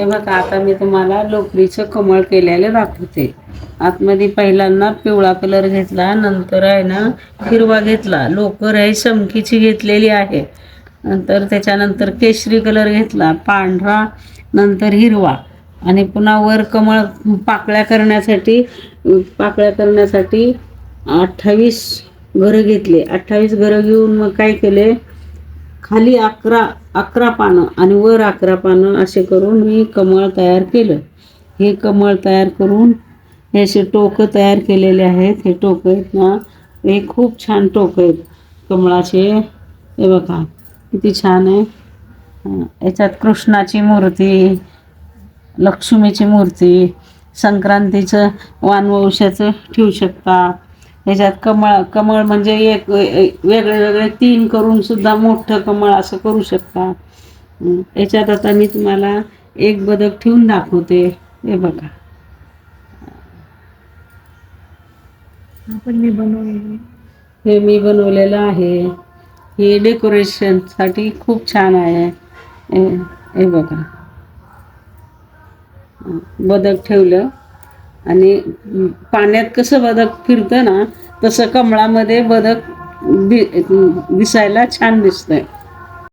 हे बघा, आता मी तुम्हाला लोकरीचं कमळ केलेलं दाखवते. आतमध्ये पहिल्यांदा पिवळा कलर घेतला, नंतर आहे ना हिरवा घेतला, लोकर आहे चमकीची घेतलेली आहे, नंतर त्याच्यानंतर केशरी कलर घेतला, पांढरा, नंतर हिरवा, आणि पुन्हा वर कमळ पाकळ्या करण्यासाठी 28 घरं घेतले. 28 घरं घेऊन मग काय केले, खाली 11 पानं आणि वर 11 पानं असे करून मी कमळ तयार केलं. हे कमळ तयार करून हे असे टोकं तयार केलेले आहेत. हे टोकं आहेत ना, हे खूप छान टोकं आहेत कमळाचे. हे बघा किती छान आहे. याच्यात कृष्णाची मूर्ती, लक्ष्मीची मूर्ती, संक्रांतीचं वानवंशाचं ठेवू शकता. ह्याच्यात कमळ म्हणजे एक वेगळे वेगळे 3 करून सुद्धा मोठं कमळ असं करू शकता. याच्यात आता मी तुम्हाला एक बदक ठेवून दाखवते. हे बघा, हे मी बनवलेलं आहे. हे डेकोरेशनसाठी खूप छान आहे. हे बघा, बदक ठेवलं आणि पाण्यात कसं बदक फिरतं ना, तसं कमळामध्ये बदक दिसायला छान दिसतंय.